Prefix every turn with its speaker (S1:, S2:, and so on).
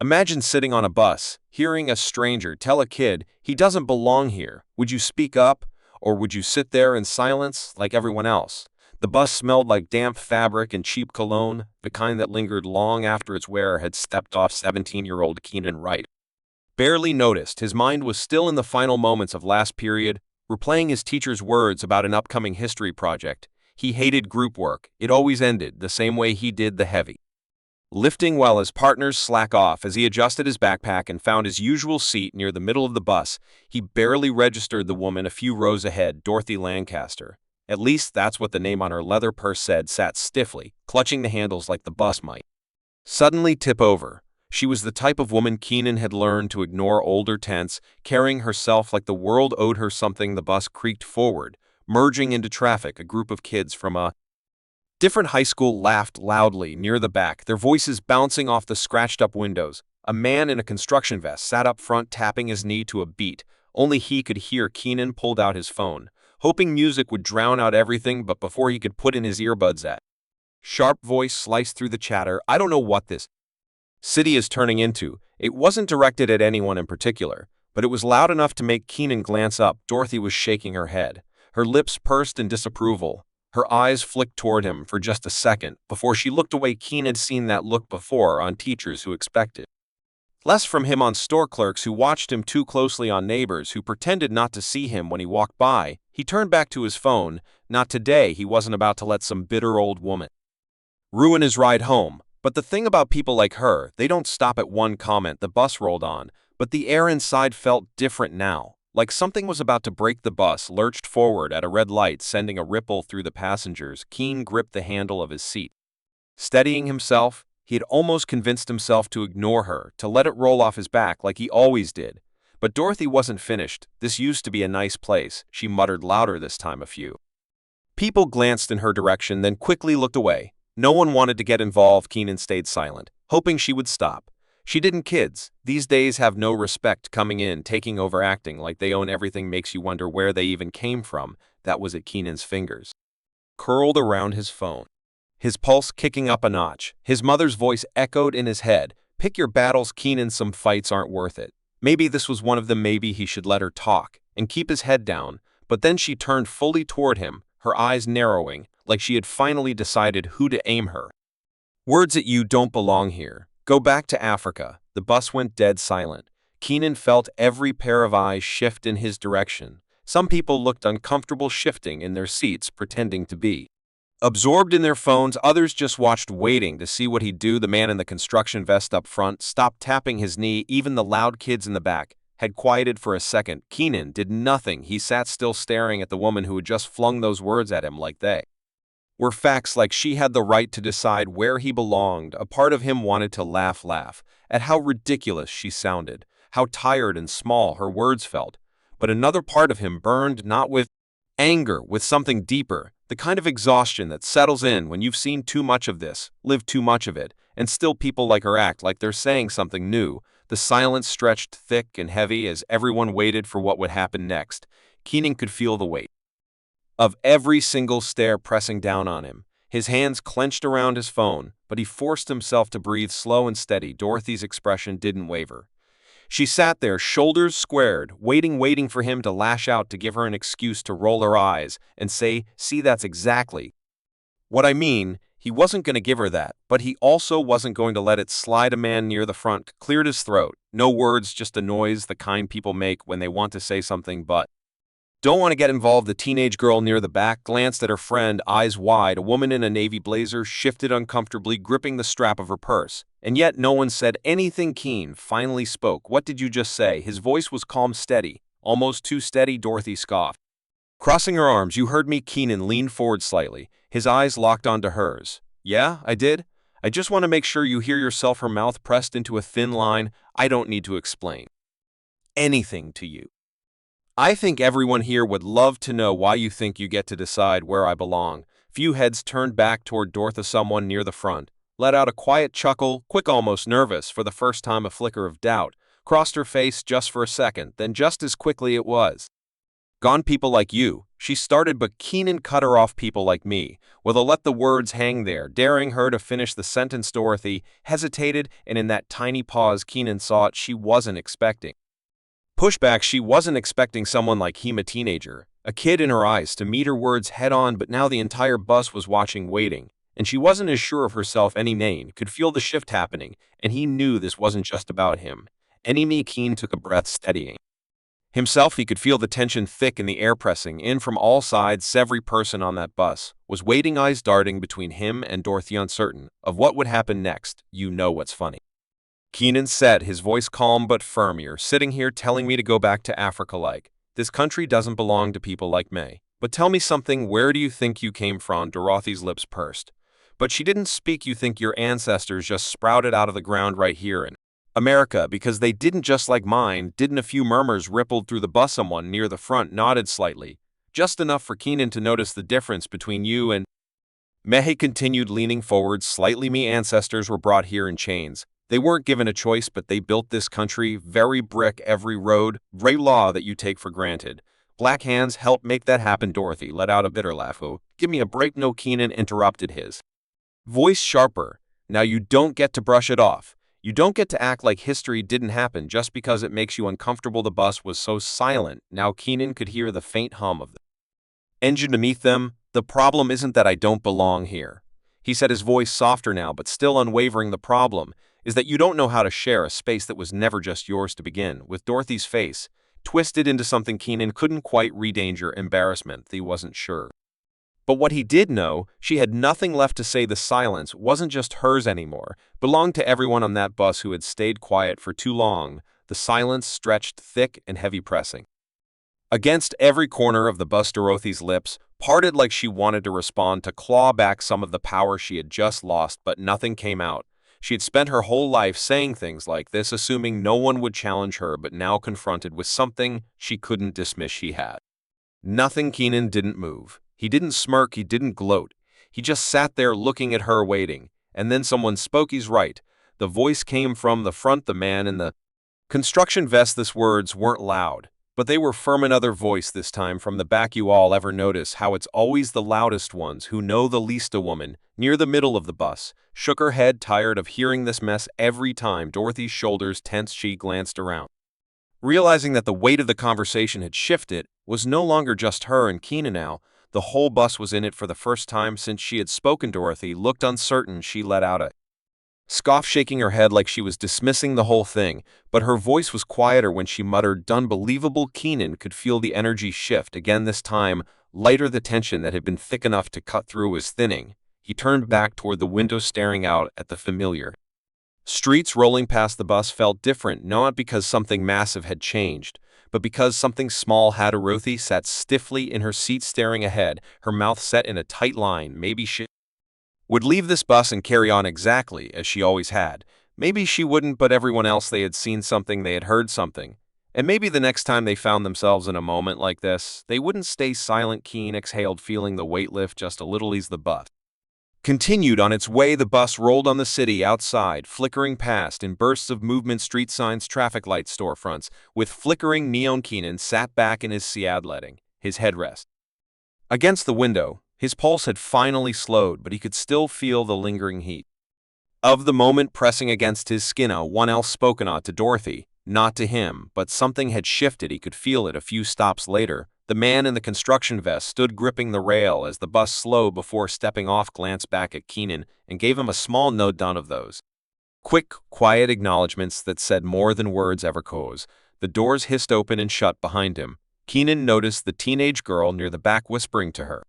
S1: Imagine sitting on a bus, hearing a stranger tell a kid he doesn't belong here. Would you speak up, or would you sit there in silence like everyone else? The bus smelled like damp fabric and cheap cologne, the kind that lingered long after its wearer had stepped off 17-year-old Keenan Wright. Barely noticed, his mind was still in the final moments of last period, replaying his teacher's words about an upcoming history project. He hated group work. It always ended the same way he did the heavy lifting while his partners slack off. As he adjusted his backpack and found his usual seat near the middle of the bus, he barely registered the woman a few rows ahead, Dorothy Lancaster. At least that's what the name on her leather purse said, sat stiffly, clutching the handles like the bus might suddenly tip over. She was the type of woman Keenan had learned to ignore older tense, carrying herself like the world owed her something. The bus creaked forward, merging into traffic. A group of kids from a different high school laughed loudly near the back, their voices bouncing off the scratched-up windows. A man in a construction vest sat up front, tapping his knee to a beat. Only he could hear. Keenan pulled out his phone, hoping music would drown out everything, but before he could put in his earbuds, a sharp voice sliced through the chatter. "I don't know what this city is turning into." It wasn't directed at anyone in particular, but it was loud enough to make Keenan glance up. Dorothy was shaking her head, her lips pursed in disapproval. Her eyes flicked toward him for just a second before she looked away. Keenan had seen that look before on teachers who expected less from him, on store clerks who watched him too closely, on neighbors who pretended not to see him when he walked by. He turned back to his phone. Not today. He wasn't about to let some bitter old woman ruin his ride home. But the thing about people like her, they don't stop at one comment. The bus rolled on, but the air inside felt different now. Like something was about to break. The bus lurched forward at a red light, sending a ripple through the passengers. Keen gripped the handle of his seat, steadying himself. He had almost convinced himself to ignore her, to let it roll off his back like he always did. But Dorothy wasn't finished. "This used to be a nice place," she muttered louder this time. A few people glanced in her direction, then quickly looked away. No one wanted to get involved. Keenan stayed silent, hoping she would stop. She didn't. Kids these days have no respect, coming in, taking over, acting like they own everything. Makes you wonder where they even came from. That was it. Keenan's fingers curled around his phone, his pulse kicking up a notch. His mother's voice echoed in his head. "Pick your battles, Keenan. Some fights aren't worth it." Maybe this was one of them. Maybe he should let her talk and keep his head down. But then she turned fully toward him, her eyes narrowing, like she had finally decided who to aim her words at. "You don't belong here. Go back to Africa." The bus went dead silent. Keenan felt every pair of eyes shift in his direction. Some people looked uncomfortable, shifting in their seats, pretending to be absorbed in their phones. Others just watched, waiting to see what he'd do. The man in the construction vest up front stopped tapping his knee. Even the loud kids in the back had quieted for a second. Keenan did nothing. He sat still, staring at the woman who had just flung those words at him like they were facts, like she had the right to decide where he belonged. A part of him wanted to laugh at how ridiculous she sounded, how tired and small her words felt. But another part of him burned, not with anger, with something deeper, the kind of exhaustion that settles in when you've seen too much of this, lived too much of it, and still people like her act like they're saying something new. The silence stretched thick and heavy as everyone waited for what would happen next. Keenan could feel the weight of every single stare pressing down on him. His hands clenched around his phone, but he forced himself to breathe slow and steady. Dorothy's expression didn't waver. She sat there, shoulders squared, waiting for him to lash out, to give her an excuse to roll her eyes and say, "See, that's exactly what I mean." He wasn't going to give her that, but he also wasn't going to let it slide. A man near the front cleared his throat. No words, just a noise, the kind people make when they want to say something but don't want to get involved. The teenage girl near the back glanced at her friend, eyes wide. A woman in a navy blazer shifted uncomfortably, gripping the strap of her purse. And yet no one said anything. Keen finally spoke. "What did you just say?" His voice was calm, steady, almost too steady. Dorothy scoffed, crossing her arms. "You heard me." Keenan leaned forward slightly, his eyes locked onto hers. "Yeah, I did. I just want to make sure you hear yourself." Her mouth pressed into a thin line. "I don't need to explain anything to you. I think everyone here would love to know why you think you get to decide where I belong." Few heads turned back toward Dorothy. Someone near the front let out a quiet chuckle, quick, almost nervous. For the first time, a flicker of doubt crossed her face, just for a second, then just as quickly it was gone. "People like you She started, but Keenan cut her off. "People like me." Well, let the words hang there, daring her to finish the sentence. Dorothy hesitated, and in that tiny pause Keenan saw it she wasn't expecting. Pushback. She wasn't expecting someone like him, a teenager, a kid in her eyes, to meet her words head-on, but now the entire bus was watching, waiting, and she wasn't as sure of herself. Any Maine could feel the shift happening, and he knew this wasn't just about him. Keen took a breath, steadying himself. He could feel the tension thick in the air, pressing in from all sides. Every person on that bus was waiting, eyes darting between him and Dorothy, uncertain of what would happen next. "You know what's funny?" Keenan said, his voice calm but firm. "You're sitting here telling me to go back to Africa like this country doesn't belong to people like me. But tell me something, where do you think you came from?" Dorothy's lips pursed, but she didn't speak. "You think your ancestors just sprouted out of the ground right here in America? Because they didn't, just like mine didn't." A few murmurs rippled through the bus. Someone near the front nodded slightly, just enough for Keenan to notice the difference between you and Mehe continued, leaning forward slightly. "Me ancestors were brought here in chains. They weren't given a choice, but they built this country, very brick, every road, every law that you take for granted. Black hands helped make that happen." Dorothy let out a bitter laugh. "Oh, give me a break." "No," Keenan interrupted, his voice sharper. "Now you don't get to brush it off. You don't get to act like history didn't happen just because it makes you uncomfortable." The bus was so silent now Keenan could hear the faint hum of the engine beneath them. "The problem isn't that I don't belong here," he said, his voice softer now but still unwavering. "The problem is that you don't know how to share a space that was never just yours to begin with." Dorothy's face twisted into something Keenan couldn't quite read. Danger, embarrassment. He wasn't sure. But what he did know, she had nothing left to say. The silence wasn't just hers anymore, belonged to everyone on that bus who had stayed quiet for too long. The silence stretched thick and heavy, pressing against every corner of the bus. Dorothy's lips parted like she wanted to respond, to claw back some of the power she had just lost, but nothing came out. She had spent her whole life saying things like this, assuming no one would challenge her, but now confronted with something she couldn't dismiss, she had nothing. Keenan didn't move. He didn't smirk, he didn't gloat. He just sat there looking at her, waiting. And then someone spoke. "He's right." The voice came from the front, the man in the construction vest. These words weren't loud, but they were firm. Another voice, this time from the back. "You all ever notice how it's always the loudest ones who know the least?" A woman near the middle of the bus shook her head, tired of hearing this mess every time. Dorothy's shoulders tensed. She glanced around, realizing that the weight of the conversation had shifted. It was no longer just her and Keenan now. The whole bus was in it for the first time since she had spoken. Dorothy looked uncertain. She let out a scoff, shaking her head like she was dismissing the whole thing, but her voice was quieter when she muttered, "Unbelievable." Keenan could feel the energy shift again, this time lighter. The tension that had been thick enough to cut through was thinning. He turned back toward the window, staring out at the familiar streets rolling past. The bus felt different, not because something massive had changed, but because something small had. Dorothy sat stiffly in her seat, staring ahead, her mouth set in a tight line. Maybe she would leave this bus and carry on exactly as she always had. Maybe she wouldn't, but everyone else, they had seen something, they had heard something. And maybe the next time they found themselves in a moment like this, they wouldn't stay silent. Keen exhaled, feeling the weight lift just a little as the bus continued on its way. The bus rolled on the city outside, flickering past in bursts of movement, street signs, traffic lights, storefronts with flickering neon. Keenan sat back in his seat, letting his head rest against the window. His pulse had finally slowed, but he could still feel the lingering heat of the moment pressing against his skin. One else spoke, not to Dorothy, not to him, but something had shifted. He could feel it. A few stops later, the man in the construction vest stood gripping the rail as the bus slowed. Before stepping off, glanced back at Keenan and gave him a small nod, done of those quick, quiet acknowledgments that said more than words ever could. The doors hissed open and shut behind him. Keenan noticed the teenage girl near the back whispering to her.